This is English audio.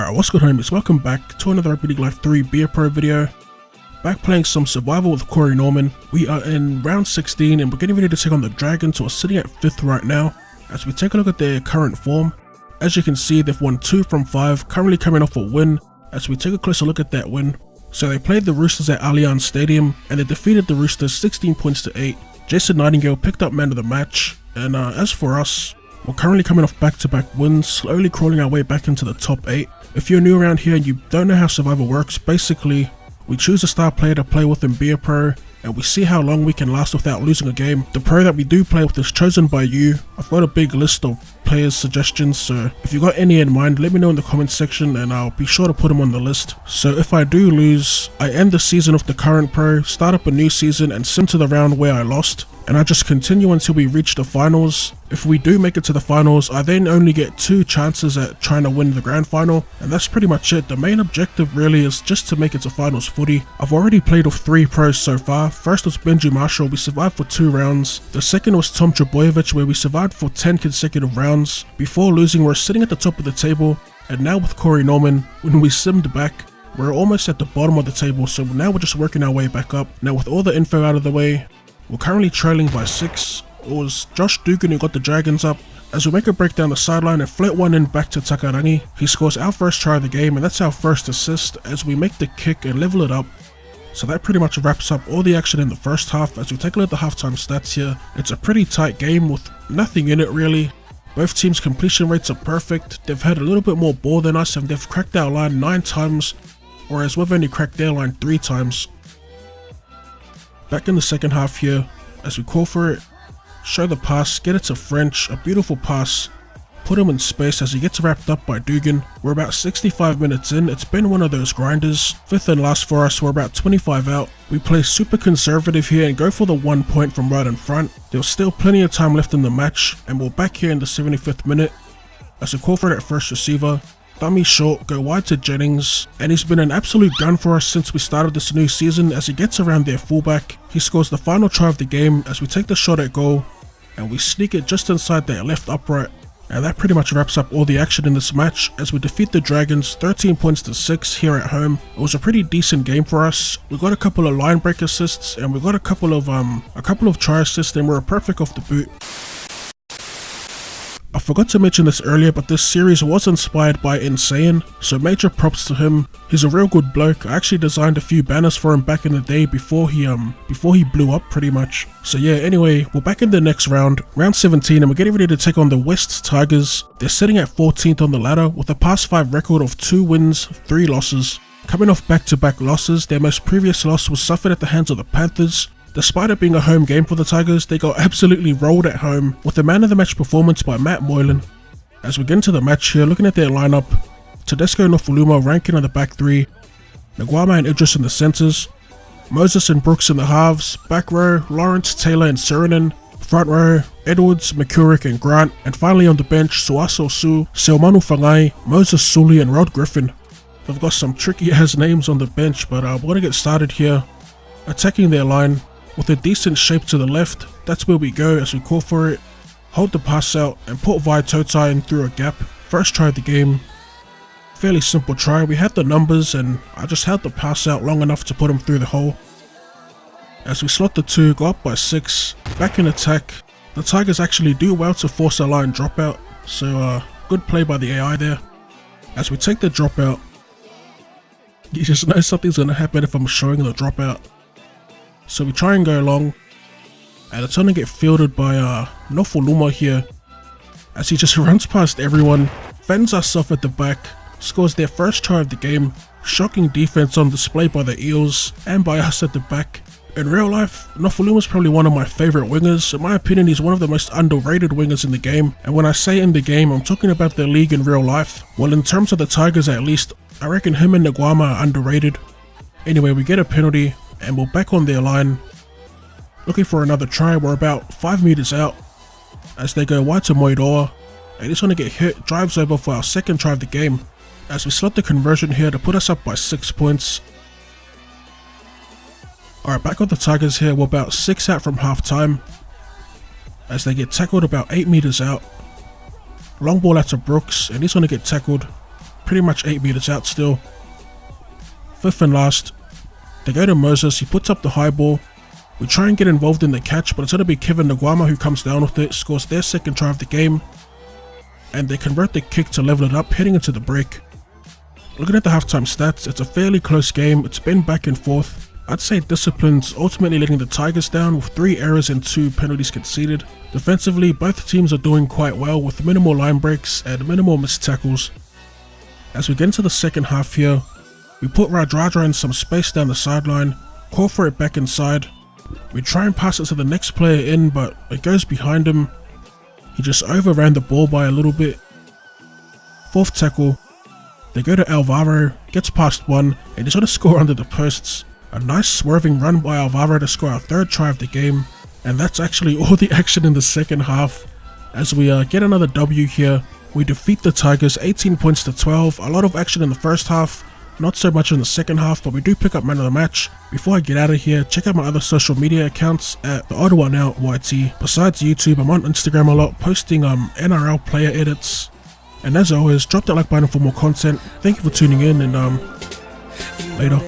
Alright, what's good homies, welcome back to another RLL3 Beer Pro video. Back playing some survival with Corey Norman. We are in round 16 and we're getting ready to take on the Dragons, who are sitting at 5th right now. As we take a look at their current form, as you can see they've won 2 from 5, currently coming off a win. As we take a closer look at that win, so they played the Roosters at Allianz Stadium and they defeated the Roosters 16 points to 8. Jason Nightingale picked up man of the match, and as for us, we're currently coming off back-to-back wins, slowly crawling our way back into the top 8. If you're new around here and you don't know how survival works, basically we choose a star player to play with in Beer Pro and we see how long we can last without losing a game. The pro that we do play with is chosen by you. I've got a big list of players suggestions, so if you got any in mind, let me know in the comments section and I'll be sure to put them on the list. So if I do lose, I end the season with the current pro, start up a new season and sim to the round where I lost, and I just continue until we reach the finals. If we do make it to the finals, I then only get 2 chances at trying to win the grand final, and that's pretty much it. The main objective really is just to make it to finals footy. I've already played with 3 pros so far. First was Benji Marshall, we survived for 2 rounds. The second was Tom Trebojevic, where we survived for 10 consecutive rounds. Before losing, we're sitting at the top of the table, and now with Corey Norman, when we simmed back, we're almost at the bottom of the table, so now we're just working our way back up. Now with all the info out of the way, we're currently trailing by 6. It was Josh Dugan who got the Dragons up. As we make a break down the sideline and float one in back to Takarangi, he scores our first try of the game, and that's our first assist as we make the kick and level it up. So that pretty much wraps up all the action in the first half. As we take a look at the halftime stats here, it's a pretty tight game with nothing in it really. Both teams' completion rates are perfect. They've had a little bit more ball than us and they've cracked our line 9 times, whereas we've only cracked their line 3 times. Back in the second half here, as we call for it, show the pass, get it to French, a beautiful pass, put him in space as he gets wrapped up by Dugan. We're about 65 minutes in, it's been one of those grinders. 5th and last for us, we're about 25 out. We play super conservative here and go for the 1 point from right in front. There was still plenty of time left in the match, and we're back here in the 75th minute. As we call for that first receiver, dummy short, go wide to Jennings, and he's been an absolute gun for us since we started this new season. As he gets around their fullback, he scores the final try of the game as we take the shot at goal, and we sneak it just inside their left upright. And that pretty much wraps up all the action in this match as we defeat the Dragons 13 points to 6 here at home. It was a pretty decent game for us. We got a couple of line break assists and we got a couple of try assists, and we were perfect off the boot. I forgot to mention this earlier, but this series was inspired by Insane, so major props to him. He's a real good bloke. I actually designed a few banners for him back in the day before he blew up pretty much. So yeah, anyway, we're back in the next round, round 17, and we're getting ready to take on the West Tigers. They're sitting at 14th on the ladder with a past 5 record of 2 wins, 3 losses. Coming off back-to-back losses, their most previous loss was suffered at the hands of the Panthers. Despite it being a home game for the Tigers, they got absolutely rolled at home with a man of the match performance by Matt Moylan. As we get into the match here, looking at their lineup, Tedesco Nofuluma ranking on the back 3, Nguama and Idris in the centres, Moses and Brooks in the halves, back row, Lawrence, Taylor and Surinam, front row, Edwards, McCurrick and Grant, and finally on the bench, Suaso Su, Selmanu Fangai, Moses Sully and Rod Griffin. They've got some tricky ass names on the bench, but we're going to get started here, attacking their line. With a decent shape to the left, that's where we go as we call for it. Hold the pass out and put Vi Totai in through a gap. First try of the game. Fairly simple try, we had the numbers and I just held the pass out long enough to put him through the hole. As we slot the 2, go up by 6, back in attack. The Tigers actually do well to force a line dropout, so good play by the AI there. As we take the dropout, you just know something's going to happen if I'm showing the dropout. So we try and go long, and it's going to get fielded by Nofuluma here, as he just runs past everyone, fends us off at the back, scores their first try of the game. Shocking defense on display by the Eels and by us at the back. In real life, Nofuluma is probably one of my favourite wingers. In my opinion, he's one of the most underrated wingers in the game, and when I say in the game, I'm talking about the league in real life. Well, in terms of the Tigers at least, I reckon him and Nguama are underrated. Anyway, we get a penalty, and we're back on their line, looking for another try. We're about 5 meters out as they go wide to Moidoa, and he's going to get hit, drives over for our second try of the game, as we slot the conversion here to put us up by 6 points. Alright, back on the Tigers here, we're about 6 out from half time, as they get tackled about 8 meters out. Long ball out to Brooks, and he's going to get tackled. pretty much 8 meters out still. Fifth and last, they go to Moses, he puts up the high ball. We try and get involved in the catch, but it's going to be Kevin Nagwama who comes down with it, scores their second try of the game, and they convert the kick to level it up heading into the break. Looking at the halftime stats, it's a fairly close game, it's been back and forth. I'd say discipline's ultimately letting the Tigers down with 3 errors and 2 penalties conceded. Defensively, both teams are doing quite well with minimal line breaks and minimal missed tackles. As we get into the second half here, we put Radradra in some space down the sideline, call for it back inside. We try and pass it to the next player in, but it goes behind him. He just overran the ball by a little bit. Fourth tackle, they go to Alvaro, gets past one, and he's going to score under the posts. A nice swerving run by Alvaro to score our third try of the game, and that's actually all the action in the second half. As we get another W here, we defeat the Tigers 18 points to 12, a lot of action in the first half. Not so much in the second half, but we do pick up man of the match. Before I get out of here, check out my other social media accounts at the Ottawa Now YT. Besides YouTube, I'm on Instagram a lot, posting NRL player edits. And as always, drop that like button for more content. Thank you for tuning in, and later.